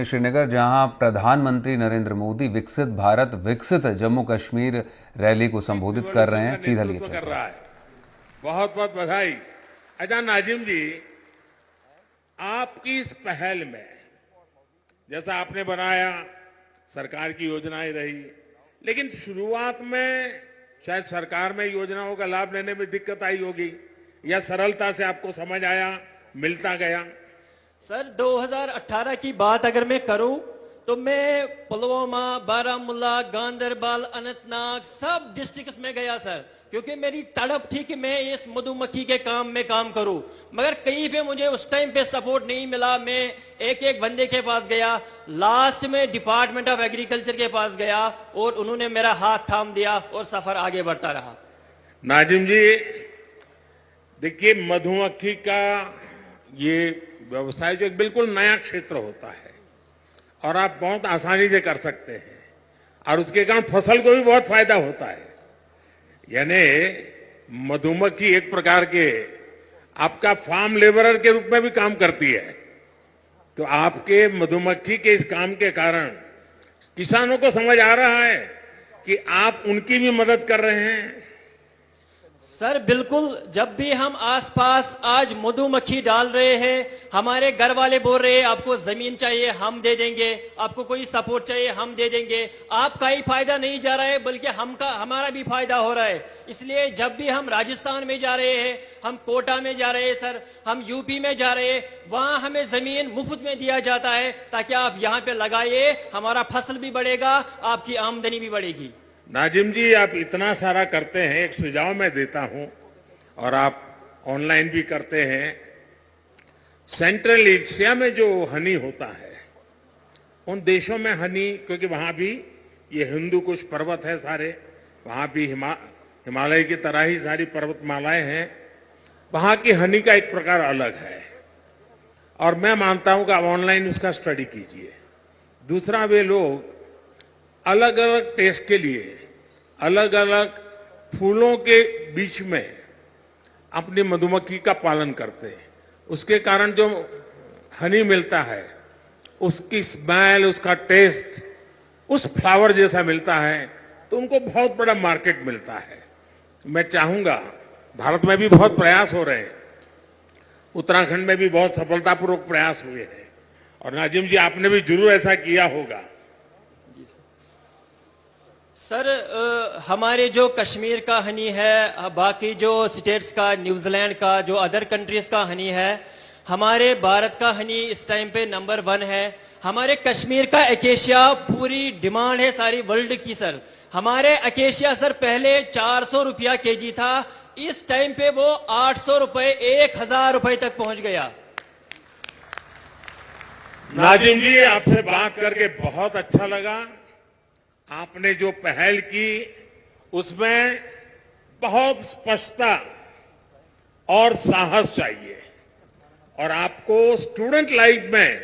श्रीनगर, जहां प्रधानमंत्री नरेंद्र मोदी विकसित भारत विकसित जम्मू कश्मीर रैली को संबोधित कर रहे हैं। सीधा लिए कर रहा है। बहुत बहुत बधाई। अच्छा नाजिम जी, आपकी इस पहल में जैसा आपने बनाया, सरकार की योजनाएं रही, लेकिन शुरुआत में शायद सरकार में योजनाओं का लाभ लेने में दिक्कत आई होगी, या सरलता से आपको समझ आया, मिलता गया? सर 2018 की बात अगर मैं करूं तो मैं पुलवामा, बारामूला, गांधरबल, अनंतनाग सब डिस्ट्रिक्ट्स में गया सर, क्योंकि मेरी तड़प थी कि मैं इस मधुमक्खी के काम में काम करूं। मगर कहीं पे मुझे उस टाइम पे सपोर्ट नहीं मिला। मैं एक एक बंदे के पास गया, लास्ट में डिपार्टमेंट ऑफ एग्रीकल्चर के पास गया और उन्होंने मेरा हाथ थाम दिया और सफर आगे बढ़ता रहा। नाजिम जी देखिए, मधुमक्खी का ये व्यवसाय जो एक बिल्कुल नया क्षेत्र होता है और आप बहुत आसानी से कर सकते हैं, और उसके कारण फसल को भी बहुत फायदा होता है। यानी मधुमक्खी एक प्रकार के आपका फार्म लेबरर के रूप में भी काम करती है। तो आपके मधुमक्खी के इस काम के कारण किसानों को समझ आ रहा है कि आप उनकी भी मदद कर रहे हैं। सर बिल्कुल, जब भी हम आसपास आज मधुमक्खी डाल रहे हैं, हमारे घर वाले बोल रहे हैं आपको जमीन चाहिए हम दे देंगे, आपको कोई सपोर्ट चाहिए हम दे देंगे। आपका ही फायदा नहीं जा रहा है बल्कि हमारा भी फायदा हो रहा है। इसलिए जब भी हम राजस्थान में जा रहे हैं, हम कोटा में जा रहे हैं सर, हम यूपी में जा रहे हैं, वहां हमें जमीन मुफ्त में दिया जाता है ताकि आप यहाँ पे लगाइए, हमारा फसल भी बढ़ेगा, आपकी आमदनी भी बढ़ेगी। नाजिम जी, आप इतना सारा करते हैं, एक सुझाव मैं देता हूं, और आप ऑनलाइन भी करते हैं। सेंट्रल एशिया में जो हनी होता है, उन देशों में हनी, क्योंकि वहां भी ये हिंदू कुश पर्वत है सारे, वहां भी हिमालय की तरह ही सारी पर्वतमालाएं हैं, वहां की हनी का एक प्रकार अलग है, और मैं मानता हूं कि आप ऑनलाइन उसका स्टडी कीजिए। दूसरा, वे लोग अलग अलग टेस्ट के लिए अलग अलग फूलों के बीच में अपनी मधुमक्खी का पालन करते हैं। उसके कारण जो हनी मिलता है, उसकी स्मेल, उसका टेस्ट उस फ्लावर जैसा मिलता है, तो उनको बहुत बड़ा मार्केट मिलता है। मैं चाहूंगा, भारत में भी बहुत प्रयास हो रहे हैं, उत्तराखंड में भी बहुत सफलतापूर्वक प्रयास हुए हैं, और नाजिम जी आपने भी जरूर ऐसा किया होगा। सर हमारे जो कश्मीर का हनी है, बाकी जो स्टेट्स का, न्यूजीलैंड का, जो अदर कंट्रीज का हनी है, हमारे भारत का हनी इस टाइम पे नंबर 1 है। हमारे कश्मीर का एकेशिया पूरी डिमांड है सारी वर्ल्ड की सर। हमारे एकेशिया सर पहले 400 रुपया केजी था, इस टाइम पे वो 800 रुपए, 1000 रुपए तक पहुंच गया। नाजिम जी, आपसे बात करके बहुत अच्छा लगा। आपने जो पहल की उसमें बहुत स्पष्टता और साहस चाहिए, और आपको स्टूडेंट लाइफ में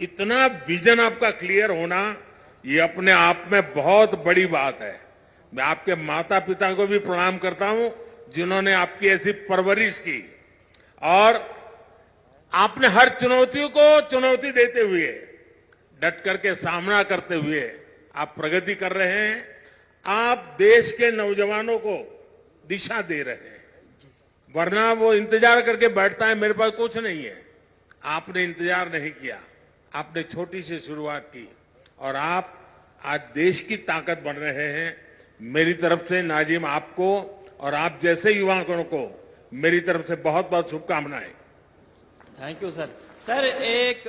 इतना विजन आपका क्लियर होना, ये अपने आप में बहुत बड़ी बात है। मैं आपके माता पिता को भी प्रणाम करता हूं जिन्होंने आपकी ऐसी परवरिश की, और आपने हर चुनौती को चुनौती देते हुए, डट करके सामना करते हुए आप प्रगति कर रहे हैं। आप देश के नौजवानों को दिशा दे रहे हैं, वरना वो इंतजार करके बैठता है मेरे पास कुछ नहीं है। आपने इंतजार नहीं किया, आपने छोटी सी शुरुआत की, और आप आज देश की ताकत बन रहे हैं। मेरी तरफ से नाजिम आपको और आप जैसे युवाओं को मेरी तरफ से बहुत बहुत शुभकामनाएं। Thank you sir. सर एक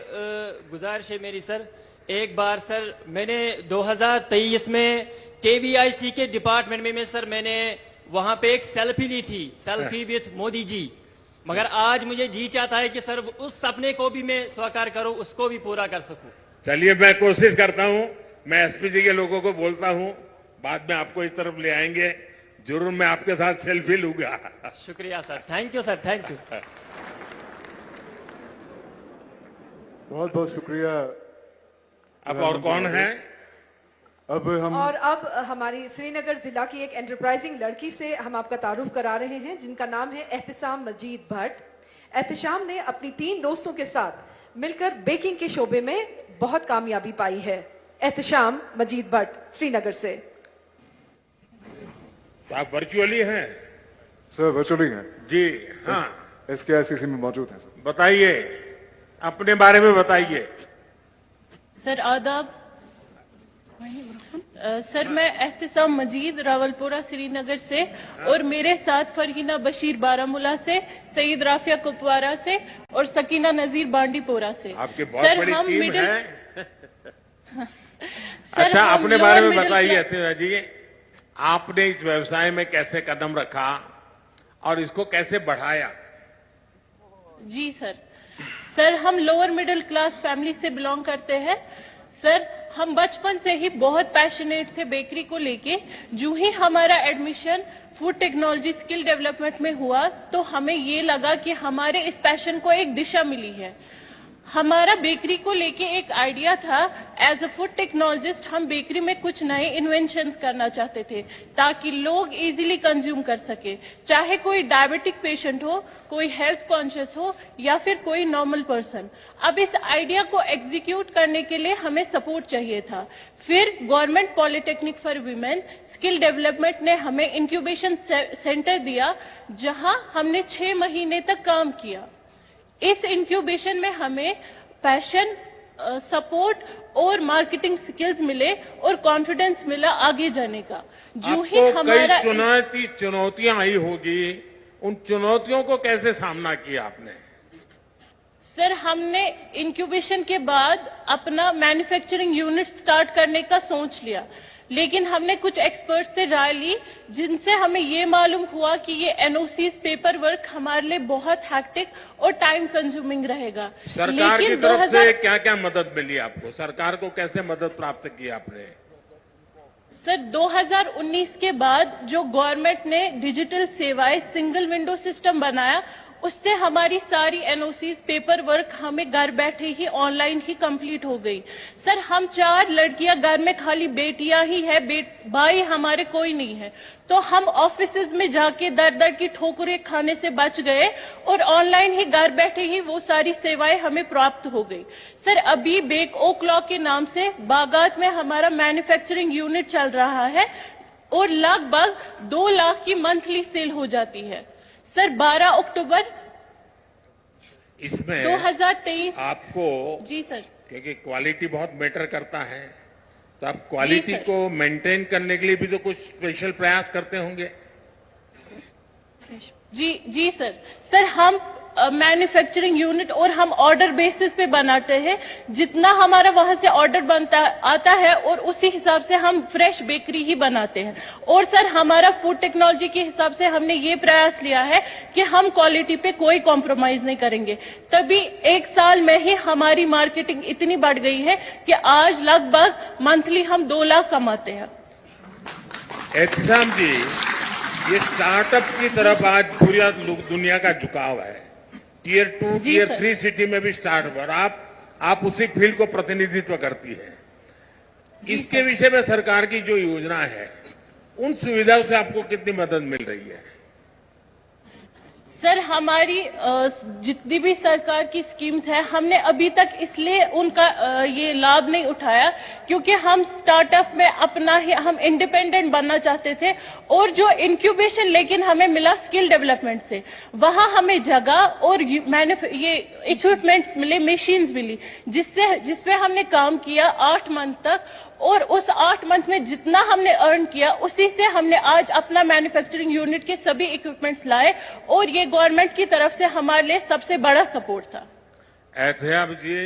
गुजारिश है मेरी सर, एक बार सर मैंने 2023 में KVIC के डिपार्टमेंट में सर मैंने वहां पे एक सेल्फी ली थी, सेल्फी विथ मोदी जी। मगर आज मुझे जी चाहता है कि सर उस सपने को भी मैं साकार करूं, उसको भी पूरा कर सकूं। चलिए, मैं कोशिश करता हूं। मैं SP जी के लोगों को बोलता हूं, बाद में आपको इस तरफ ले आएंगे, जरूर मैं आपके साथ सेल्फी लूंगा। शुक्रिया sir, thank you sir, thank you. बहुत बहुत शुक्रिया। अब और कौन है? अब हमारी श्रीनगर जिला की एक एंटरप्राइजिंग लड़की से हम आपका तारुफ करा रहे हैं, जिनका नाम है एहतिसाम मजीद भट्ट। एहतिसाम ने अपनी 3 दोस्तों के साथ मिलकर बेकिंग के शोबे में बहुत कामयाबी पाई है। एहतशाम मजीद भट्ट, श्रीनगर से। तो आप वर्चुअली हैं? सर वर्चुअली हैं, जी हाँ, SKICC में मौजूद हैं सर। बताइए, अपने बारे में बताइए। सर आदाब। सर मैं एहतसाम मजीद रावलपुरा श्रीनगर से और मेरे साथ फरहीना बशीर बारामूला से, सईद राफिया कुपवारा से और सकीना नजीर बांडीपोरा से। आपकी बहुत बड़ी टीम है। अच्छा, हम अपने lower बारे में middle बताइए class- अतिवा जी, आपने इस व्यवसाय में कैसे कदम रखा और इसको कैसे बढ़ाया? जी सर हम लोअर मिडिल क्लास फैमिली से बिलोंग करते हैं। सर हम बचपन से ही बहुत पैशनेट थे बेकरी को लेके। जो ही हमारा admission food technology skill development में हुआ तो हमें ये लगा कि हमारे इस पैशन को एक दिशा मिली है। हमारा बेकरी को लेके एक आइडिया था। एज अ फूड टेक्नोलॉजिस्ट हम बेकरी में कुछ नए इन्वेंशंस करना चाहते थे ताकि लोग इजीली कंज्यूम कर सके, चाहे कोई डायबिटिक पेशेंट हो, कोई हेल्थ कॉन्शियस हो या फिर कोई नॉर्मल पर्सन। अब इस आइडिया को एग्जीक्यूट करने के लिए हमें सपोर्ट चाहिए था। फिर government polytechnic for women skill development ने हमें इंक्यूबेशन सेंटर दिया, जहां हमने 6 महीने तक काम किया। इस इंक्यूबेशन में हमें पैशन, सपोर्ट और मार्केटिंग स्किल्स मिले और कॉन्फिडेंस मिला आगे जाने का। जो ही आपको हमारा कई चुनौतियां आई होगी, उन चुनौतियों को कैसे सामना किया आपने? सर हमने इंक्यूबेशन के बाद अपना मैन्युफैक्चरिंग यूनिट स्टार्ट करने का सोच लिया, लेकिन हमने कुछ एक्सपर्ट से राय ली जिनसे हमें ये मालूम हुआ कि ये एनओसीज पेपर वर्क हमारे लिए बहुत हैक्टिक और टाइम कंज्यूमिंग रहेगा। सरकार की लेकिन तरफ से क्या क्या मदद मिली आपको? सरकार को कैसे मदद प्राप्त की आपने? सर 2019 के बाद जो गवर्नमेंट ने डिजिटल सेवाएं सिंगल विंडो सिस्टम बनाया, उससे हमारी सारी एनओसीज पेपर वर्क हमें घर बैठे ही ऑनलाइन ही कंप्लीट हो गई। सर हम 4 लड़कियां घर में, खाली बेटियां ही है, भाई हमारे कोई नहीं है, तो हम ऑफिसेज में जाके दर दर की ठोकरें खाने से बच गए और ऑनलाइन ही घर बैठे ही वो सारी सेवाएं हमें प्राप्त हो गई। सर अभी बेक ओ क्लॉक के नाम से बागात में हमारा मैन्युफैक्चरिंग यूनिट चल रहा है और लगभग 2 लाख की मंथली सेल हो जाती है। सर 12 अक्टूबर इसमें 2023 आपको, जी सर, क्योंकि क्वालिटी बहुत मैटर करता है, तो आप क्वालिटी सर। को मेंटेन करने के लिए भी तो कुछ स्पेशल प्रयास करते होंगे। जी सर हम मैन्युफैक्चरिंग यूनिट और हम ऑर्डर बेसिस पे बनाते हैं। जितना हमारा वहां से ऑर्डर आता है और उसी हिसाब से हम फ्रेश बेकरी ही बनाते हैं। और सर हमारा फूड टेक्नोलॉजी के हिसाब से हमने ये प्रयास लिया है कि हम क्वालिटी पे कोई कॉम्प्रोमाइज नहीं करेंगे। तभी 1 साल में ही हमारी मार्केटिंग इतनी बढ़ गई है कि आज लगभग मंथली हम 2 लाख कमाते हैं। एहतसाम जी, ये स्टार्टअप की तरफ आज पूरी दुनिया का झुकाव है। टियर 2, जी टियर सर। 3 सिटी में भी स्टार्टअप, और आप उसी फील्ड को प्रतिनिधित्व करती है। इसके विषय में सरकार की जो योजना है, उन सुविधाओं से आपको कितनी मदद मिल रही है? सर हमारी जितनी भी सरकार की स्कीम्स है, हमने अभी तक इसलिए उनका ये लाभ नहीं उठाया क्योंकि हम स्टार्टअप में अपना ही हम इंडिपेंडेंट बनना चाहते थे। और जो इंक्यूबेशन लेकिन हमें मिला स्किल डेवलपमेंट से, वहां हमें जगह और ये इक्विपमेंट्स मिले, मशीन्स मिली, जिसपे हमने काम किया 8 मंथ तक। और उस 8 मंथ में जितना हमने अर्न किया, उसी से हमने आज अपना मैन्युफैक्चरिंग यूनिट के सभी इक्विपमेंट्स लाए और ये गवर्नमेंट की तरफ से हमारे लिए सबसे बड़ा सपोर्ट था। एहतियाब जी,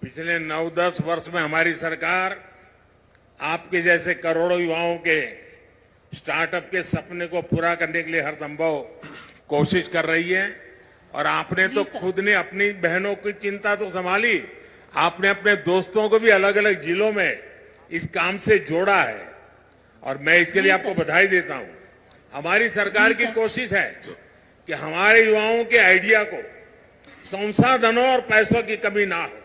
पिछले 9-10 वर्ष में हमारी सरकार आपके जैसे करोड़ों युवाओं के स्टार्टअप के सपने को पूरा करने के लिए हर संभव कोशिश कर रही है। और आपने तो खुद ने अपनी बहनों की चिंता तो संभाली, आपने अपने दोस्तों को भी अलग अलग जिलों में इस काम से जोड़ा है, और मैं इसके लिए आपको बधाई देता हूं। हमारी सरकार की कोशिश है कि हमारे युवाओं के आइडिया को संसाधनों और पैसों की कमी ना हो।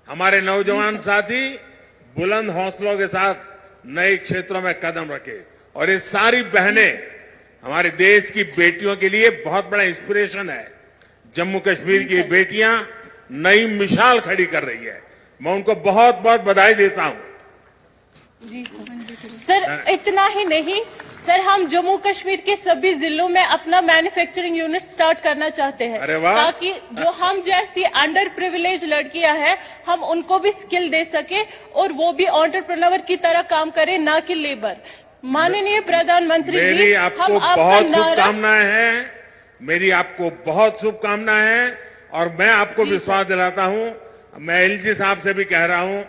हमारे नौजवान साथी बुलंद हौसलों के साथ नए क्षेत्रों में कदम रखे, और ये सारी बहनें हमारे देश की बेटियों के लिए बहुत बड़ा इंस्पिरेशन है। जम्मू कश्मीर की बेटियां नई मिसाल खड़ी कर रही है। मैं उनको बहुत बहुत बधाई देता हूं। जी सर, इतना ही नहीं सर, हम जम्मू कश्मीर के सभी जिलों में अपना मैन्युफैक्चरिंग यूनिट स्टार्ट करना चाहते हैं, अरे वाह। ताकि जो हम जैसी अंडर प्रिविलेज लड़कियां हैं हम उनको भी स्किल दे सके और वो भी एंटरप्रेन्योर की तरह काम करे, ना कि लेबर। माननीय प्रधानमंत्री मेरी जी, आपको हम आपका बहुत नारा, शुभकामनाएं हैं, मेरी आपको बहुत शुभकामनाएं हैं। और मैं आपको विश्वास दिलाता हूं, मैं एलजी साहब से भी कह रहा हूं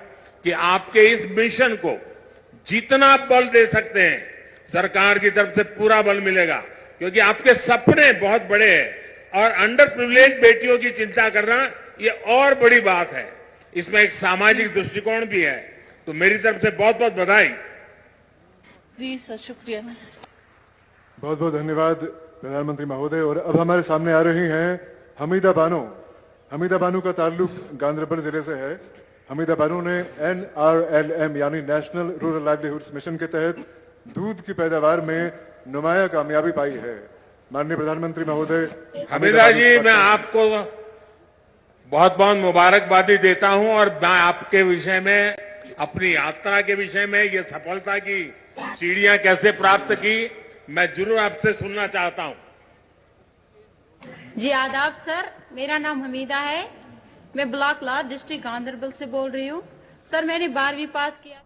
कि आपके इस मिशन को जितना बल दे सकते हैं सरकार की तरफ से पूरा बल मिलेगा, क्योंकि आपके सपने बहुत बड़े हैं और अंडर प्रिविलेज बेटियों की चिंता करना ये और बड़ी बात है। इसमें एक सामाजिक दृष्टिकोण भी है। तो मेरी तरफ से बहुत बहुत बधाई। जी सर, शुक्रिया। बहुत बहुत धन्यवाद प्रधानमंत्री महोदय। और अब हमारे सामने आ रही हैं हमीदा बानो। हमीदा बानो का ताल्लुक गांधरबल जिले से है। हमीदा बानो ने NRLM यानी नेशनल रूरल लाइवलीहुड्स मिशन के तहत दूध की पैदावार में नुमाया कामयाबी पाई है। माननीय प्रधानमंत्री महोदय, हमीदा जी, मैं आपको बहुत बहुत मुबारकबादी देता हूं और मैं आपके विषय में, अपनी यात्रा के विषय में, ये सफलता की सीढ़ियां कैसे प्राप्त की, मैं जरूर आपसे सुनना चाहता हूं। जी आदाब सर, मेरा नाम हमीदा है। मैं ब्लॉक लाद डिस्ट्रिक्ट गांधरबल से बोल रही हूँ। सर मैंने 12वीं पास किया।